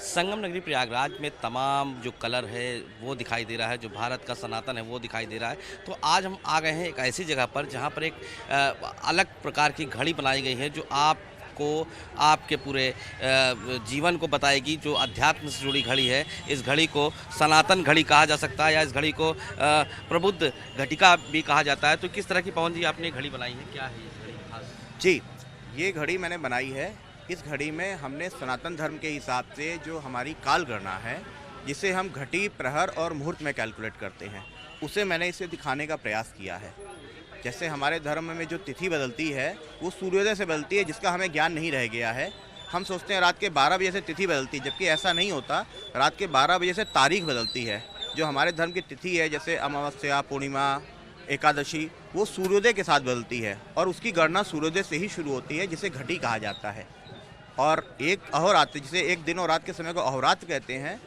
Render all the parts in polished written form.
संगम नगरी प्रयागराज में तमाम जो कलर है वो दिखाई दे रहा है, जो भारत का सनातन है वो दिखाई दे रहा है। तो आज हम आ गए हैं एक ऐसी जगह पर जहाँ पर एक अलग प्रकार की घड़ी बनाई गई है जो आपको आपके पूरे जीवन को बताएगी। जो अध्यात्म से जुड़ी घड़ी है, इस घड़ी को सनातन घड़ी कहा जा सकता है या इस घड़ी को प्रबुद्ध घटिका भी कहा जाता है। तो किस तरह की पवन जी आपने घड़ी बनाई है, क्या है ये घड़ी खास? जी, ये घड़ी मैंने बनाई है। इस घड़ी में हमने सनातन धर्म के हिसाब से जो हमारी काल गणना है, जिसे हम घटी, प्रहर और मुहूर्त में कैलकुलेट करते हैं, उसे मैंने इसे दिखाने का प्रयास किया है। जैसे हमारे धर्म में जो तिथि बदलती है, वो सूर्योदय से बदलती है, जिसका हमें ज्ञान नहीं रह गया है। हम सोचते हैं रात के 12 बजे से तिथि बदलती है, जबकि ऐसा नहीं होता। रात के 12 बजे से तारीख बदलती है। जो हमारे धर्म की तिथि है, जैसे अमावस्या, पूर्णिमा, एकादशी, वो सूर्योदय के साथ बदलती है और उसकी गणना सूर्योदय से ही शुरू होती है, जिसे घटी कहा जाता है। और एक अहोरात्र, जिसे एक दिन और रात के समय को अहोरात्र कहते हैं,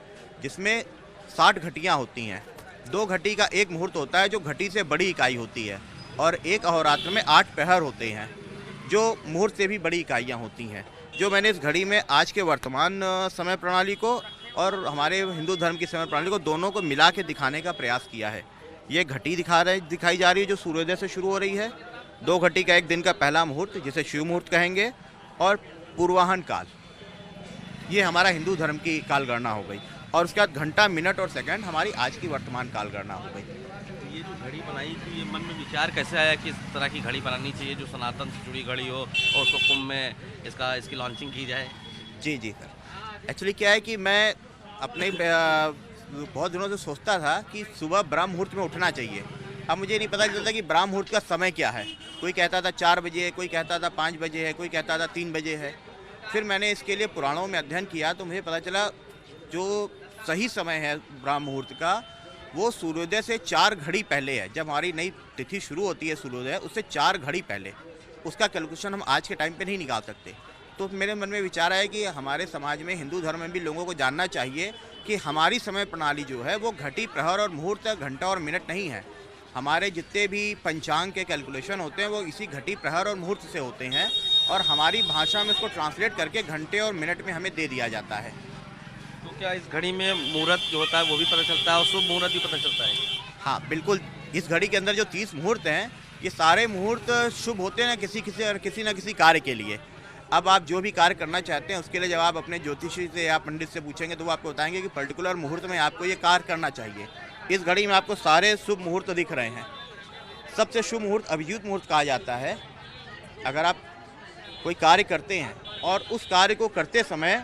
जिसमें 60 घटियाँ होती हैं। 2 घटी का एक मुहूर्त होता है जो घटी से बड़ी इकाई होती है, और एक अहोरात्र में 8 प्रहर होते हैं जो मुहूर्त से भी बड़ी इकाइयाँ होती हैं। जो मैंने इस घड़ी में आज के वर्तमान समय प्रणाली को और हमारे हिंदू धर्म की समय प्रणाली को, दोनों को मिला के दिखाने का प्रयास किया है। ये घटी दिखाई जा रही है जो सूर्योदय से शुरू हो रही है। 2 घटी का एक दिन का पहला मुहूर्त, जिसे शिव मुहूर्त कहेंगे, और पूर्वाहन काल, ये हमारा हिंदू धर्म की काल गणना हो गई। और उसके बाद घंटा, मिनट और सेकंड हमारी आज की वर्तमान काल गणना हो गई। ये जो घड़ी बनाई थी, ये मन में विचार कैसे आया कि इस तरह की घड़ी बनानी चाहिए जो सनातन से जुड़ी घड़ी हो और उसको कुंभ में इसकी लॉन्चिंग की जाए? जी सर, एक्चुअली क्या है कि मैं अपने बहुत दिनों से सोचता था कि सुबह ब्रह्म मुहूर्त में उठना चाहिए। अब मुझे नहीं पता चलता कि ब्रह्म मुहूर्त का समय क्या है। कोई कहता था 4 बजे है, कोई कहता था 5 बजे है, कोई कहता था 3 बजे है। फिर मैंने इसके लिए पुराणों में अध्ययन किया तो मुझे पता चला जो सही समय है ब्रह्म मुहूर्त का, वो सूर्योदय से 4 घड़ी पहले है। जब हमारी नई तिथि शुरू होती है सूर्योदय, उससे 4 घड़ी पहले। उसका कैलकुलेशन हम आज के टाइम पे नहीं निकाल सकते। तो मेरे मन में विचार आया कि हमारे समाज में, हिंदू धर्म में भी लोगों को जानना चाहिए कि हमारी समय प्रणाली जो है वो घटी, प्रहर और मुहूर्त, घंटा और मिनट नहीं है। हमारे जितने भी पंचांग के कैलकुलेशन होते हैं वो इसी घटी, प्रहर और मुहूर्त से होते हैं, और हमारी भाषा में इसको ट्रांसलेट करके घंटे और मिनट में हमें दे दिया जाता है। तो क्या इस घड़ी में मुहूर्त जो होता है वो भी पता चलता है और शुभ मुहूर्त भी पता चलता है? हाँ बिल्कुल, इस घड़ी के अंदर जो 30 मुहूर्त हैं, ये सारे मुहूर्त शुभ होते हैं किसी न किसी कार्य के लिए। अब आप जो भी कार्य करना चाहते हैं, उसके लिए जब आप अपने ज्योतिषी से या पंडित से पूछेंगे तो वो आपको बताएंगे कि पर्टिकुलर मुहूर्त में आपको ये कार्य करना चाहिए। इस घड़ी में आपको सारे शुभ मुहूर्त दिख रहे हैं। सबसे शुभ मुहूर्त अभिजीत मुहूर्त कहा जाता है। अगर आप कोई कार्य करते हैं और उस कार्य को करते समय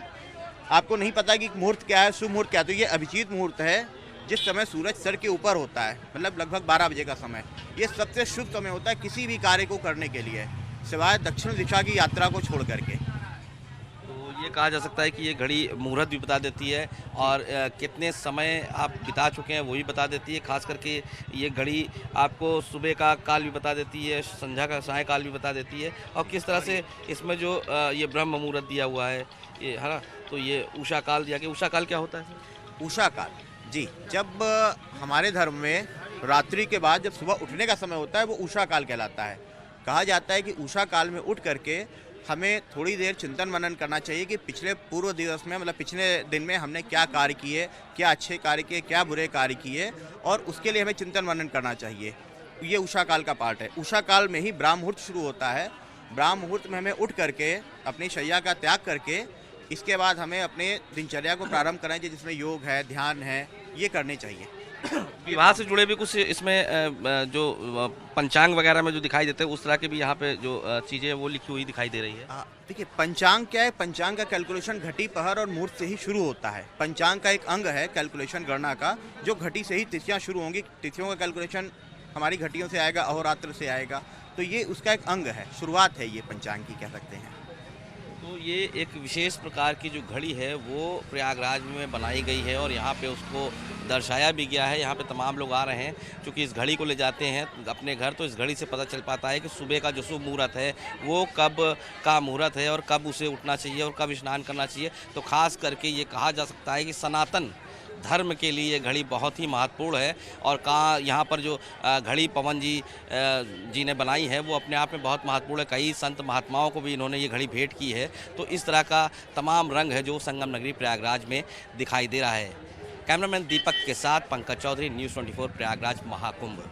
आपको नहीं पता कि मुहूर्त क्या है, शुभ मुहूर्त क्या है, तो ये अभिजीत मुहूर्त है, जिस समय सूरज सर के ऊपर होता है, मतलब लगभग 12 बजे का समय। ये सबसे शुभ समय होता है किसी भी कार्य को करने के लिए, सिवाय दक्षिण दिशा की यात्रा को छोड़ करके। ये कहा जा सकता है कि ये घड़ी मुहूर्त भी बता देती है और कितने समय आप बिता चुके हैं वो भी बता देती है। खास करके ये घड़ी आपको सुबह का काल भी बता देती है, संध्या का साय काल भी बता देती है। और किस तरह से इसमें जो ये ब्रह्म मुहूर्त दिया हुआ है, ये है ना, तो ये उषा काल दिया गया। उषा काल क्या होता है? उषा काल, जी, जब हमारे धर्म में रात्रि के बाद जब सुबह उठने का समय होता है, वो उषा काल कहलाता है। कहा जाता है कि उषा काल में उठ करके हमें थोड़ी देर चिंतन मनन करना चाहिए कि पिछले पूर्व दिवस में, मतलब पिछले दिन में हमने क्या कार्य किए, क्या अच्छे कार्य किए, क्या बुरे कार्य किए, और उसके लिए हमें चिंतन मनन करना चाहिए। ये उषा काल का पार्ट है। उषा काल में ही ब्रह्म मुहूर्त शुरू होता है। ब्रह्म मुहूर्त में हमें उठ करके अपनी शैया का त्याग करके इसके बाद हमें अपने दिनचर्या को प्रारंभ करना चाहिए, जिसमें योग है, ध्यान है, ये करने चाहिए। विवाह से जुड़े भी कुछ इसमें जो पंचांग वगैरह में जो दिखाई देते हैं, उस तरह के भी यहाँ पे जो चीज़ें वो लिखी हुई दिखाई दे रही है। देखिए, पंचांग क्या है? पंचांग का कैलकुलेशन घटी, पहर और मुहूर्त से ही शुरू होता है। पंचांग का एक अंग है कैलकुलेशन गणना का, जो घटी से ही तिथियाँ शुरू होंगी। तिथियों का कैलकुलेशन हमारी घटियों से आएगा, अहोरात्र से आएगा, तो ये उसका एक अंग है, शुरुआत है ये पंचांग की, कह सकते हैं। तो ये एक विशेष प्रकार की जो घड़ी है वो प्रयागराज में बनाई गई है और यहाँ पे उसको दर्शाया भी गया है। यहाँ पे तमाम लोग आ रहे हैं क्योंकि इस घड़ी को ले जाते हैं अपने घर, तो इस घड़ी से पता चल पाता है कि सुबह का जो शुभ मुहूर्त है वो कब का मुहूर्त है और कब उसे उठना चाहिए और कब स्नान करना चाहिए। तो ख़ास करके ये कहा जा सकता है कि सनातन धर्म के लिए ये घड़ी बहुत ही महत्वपूर्ण है। और कहाँ यहाँ पर जो घड़ी पवन जी ने बनाई है वो अपने आप में बहुत महत्वपूर्ण है। कई संत महात्माओं को भी इन्होंने ये घड़ी भेंट की है। तो इस तरह का तमाम रंग है जो संगम नगरी प्रयागराज में दिखाई दे रहा है। कैमरामैन दीपक के साथ पंकज चौधरी, न्यूज़ 24 प्रयागराज महाकुंभ।